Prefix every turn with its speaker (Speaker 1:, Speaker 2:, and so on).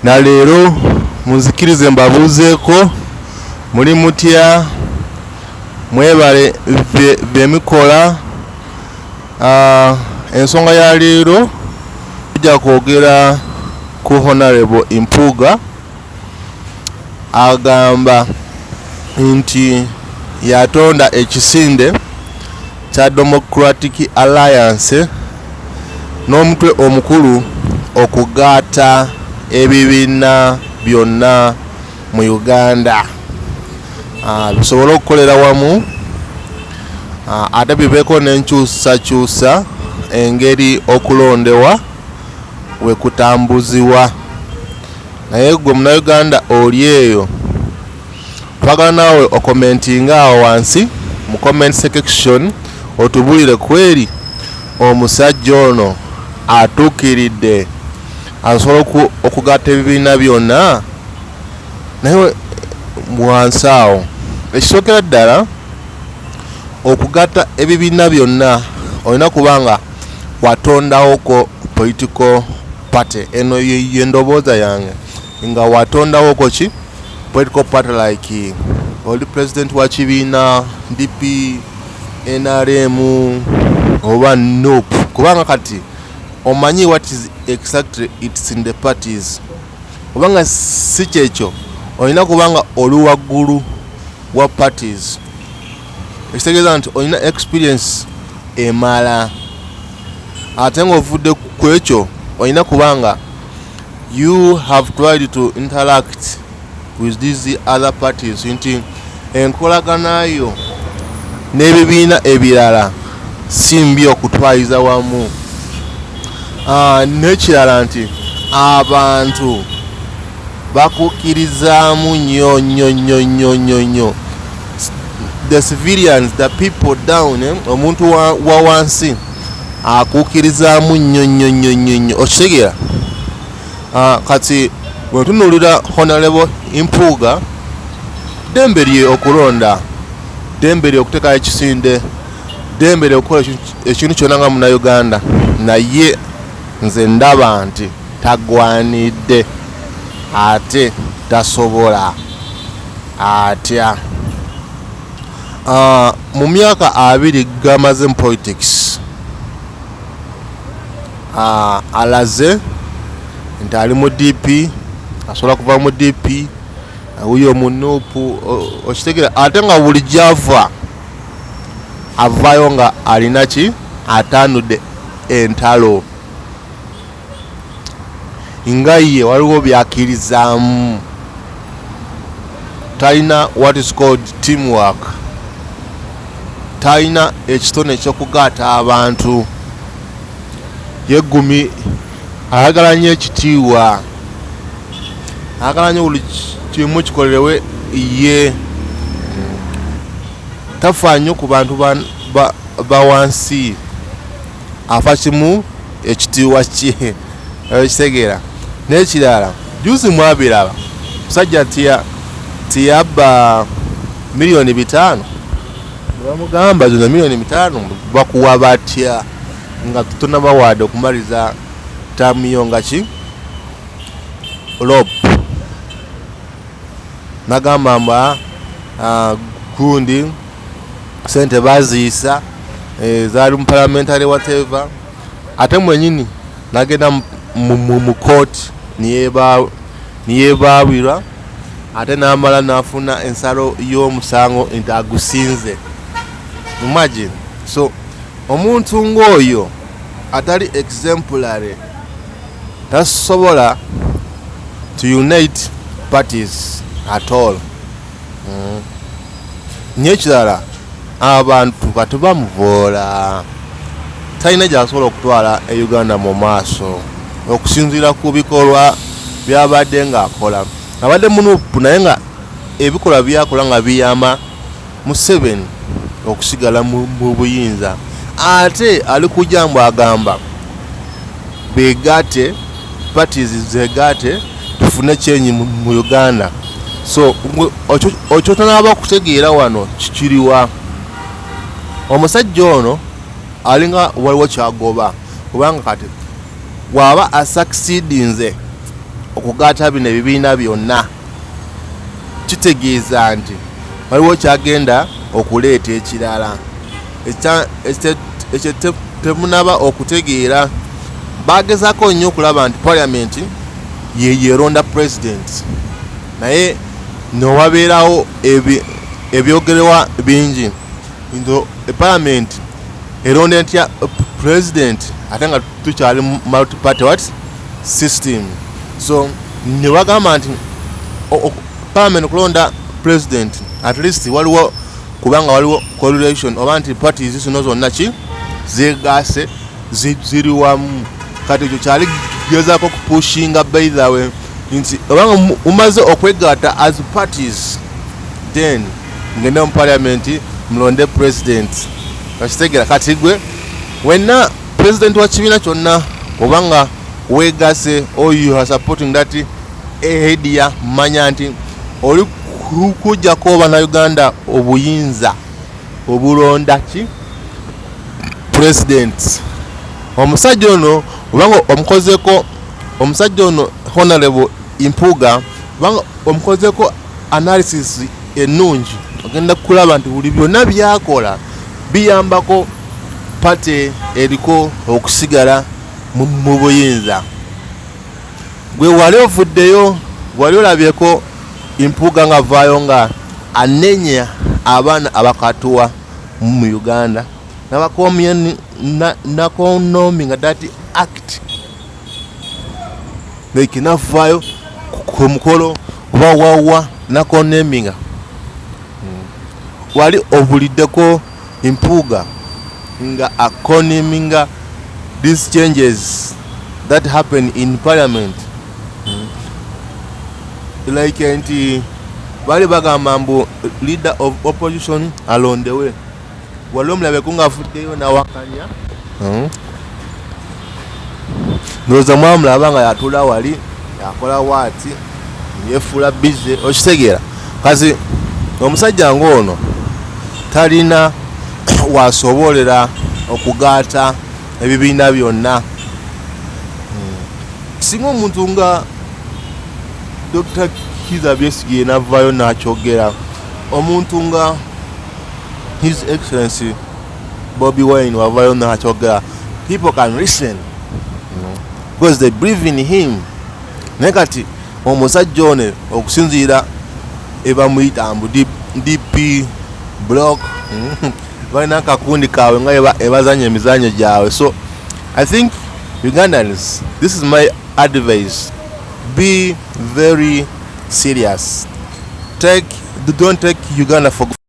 Speaker 1: na leero munzikirize mbabuuzeeko muli mutya mwebale byemikola. Ensonga ya leero tujja kwogera ku Honorable Mpunga. Agamba nti yatonda ekisinde kya Democratic Alliance n'omutwe omukulu okugatta ebibiina byonna mu Uganda bisobole okukolera wamu ate bibeeko n'enkyusakyusa engeri okulondewa we kutambuziwa. Naye gwe Munnayuganda oli eyo, twagala naawe okomentinga awo wansi mu comment section otubulire kweri omusajja ono atuukiridde asobola okugatta ebibiina byonna. Naye wansi awo ekisookera ddala okugatta ebibiina byonna olina kubanga watondawoko political party. Eno ye ndowooza yange, nga watondawoko ki political party like oli president wa kibiina DP, NRM oba NUP, kubanga kati omanyi what is exactly it's in the parties. Kubanga si kyekyo olina kubanga oli waggulu wa parties, ekitegeeza nti olina experience emala. Ate ng'ovudde ku ekyo olina kubanga you have tried to interact with these other parties, nti enkolaganayo n'ebibiina ebirala si mbi okutwaliza wamu. N'ekirala nti abantu bakukirizaamu nnyo the civilians, the people down, omuntu wa wansi akukirizaamu nnyo okitegeera. Kati bwe tunuulira Honorable Mpunga, ddembe lye okulonda, ddembe lye okuteekayo ekisinde, ddembe lye okukola ekintu kyonna nga Munnayuganda, naye nze ndaba nti tagwanidde ate tasobola atya. Mu myaka 2 gamaze mu politics, alaze nti ali mu DP, asobola kuva mu DP wuyo mu NUP, okitegeera. Ate nga buli gy'ava avaayo nga alina ki, ataanudde entalo, nga ye waliwo byakirizaamu, talina what is called teamwork, talina ekitone ekyokugatta abantu, yeggumi ayagala nnyo ekitiibwa, ayagala nnyo buli kimu kikolerewe ye, tafa nnyo ku bantu ba wansi, afa kimu ekitiibwa kye, ekitegeera. N'ekirala juzi mwabiraba musajja tiyabba milioni 5, bamugamba zino milioni 5 bakuwa batya nga tutona bawadde okumaliza tamiyo nga ki lop. Nagamba mba gundi sente baziisa zaali mu parliamentary whatever, ate mwenyini nagenda mu court niyebaabirwa, ate n'amala n'afuna ensalo y'omusango nti agusinze. Imagine. So omuntu ng'oyo atali exemplary tasobola to unite parties at all. Nyekirala abantu kati bamuvoola, talina gy'asobola okutwala e Uganda mu maaso okusinziira ku bikolwa byabadde ng'akola. Abadde munupu naye nga ebikolwa byakola nga biyamba Museveni okusigala mu buyinza. Ate ali kujambo agamba begate parties zegate tufune kyenyi mu Uganda. So okyo tonaba kutegeera wano kikiriwa. Omusajja ono alinga waliwo kyagoba kubanga kati waba asucceedinze okugatta bino ebibiina byonna kitegeeza nti waliwo kyagenda okuleeta ekirala ekyo temunaba okutegeera. Bagezaako nnyo okulaba nti parliament yeronda president, naye nowabeerawo ebyogerewa bingi nto parliament eronda ntya president ate nga tukyali multi-party system. So ne bagamba nti parliament okulonda president at least waliwo kubanga waliwo correlation oba nti parties zino zonna zegaase ziri wamu. Kati ekyo kyali gezaako kupushinga by the way nti obanga umaze okwegatta as parties then ngende mu parliament mulonde president. Kakitegeera kati gwe wenna president wa kibiina kyonna obanga wegase or you are supporting that idea, manya nti oli kujjako Bannayuganda obuyinza obulonda president. Omusajja ono obanga omukozeko omusajja ono Honorable Mpunga obanga omukozeko analysis ennungi ogenda kulaba nti buli byonna byakola biyambako party eriko okusigala mu buyinza. Gwe wali ovuddeyo wali olabyeko Mpunga nga vaayo nga anenya abaana abakatuwa mu Uganda n'abakomye nakonoming that act like navaayo ku mukolo wawawa nakoneminga. Wali obuliddeko Mpunga nga akoneminga these changes that happen in parliament. Like nti bali bagamba mbu leader of opposition along the way wali omulabe nga afuddeyo nawakanya ndowooza mwamulaba nga yatula wali yakola waati yefuula bize okitegeera. Kazi omusajja ng'ono talina wasobolera okugaata ebibiina byonna. Singa omuntu nga Dr. Kizza Besigye navaayo n'akyogera, omuntu nga His Excellency Bobi Wine wavaayo n'akyogera, people can listen because they believe in him. Naye kati omusajja ono okusinziira ebamuyita mbu DP block balina akakundi kaabwe nga ebazanya emizanyo gyabwe. So I think Ugandans, this is my advice, be very serious. Don't take Uganda for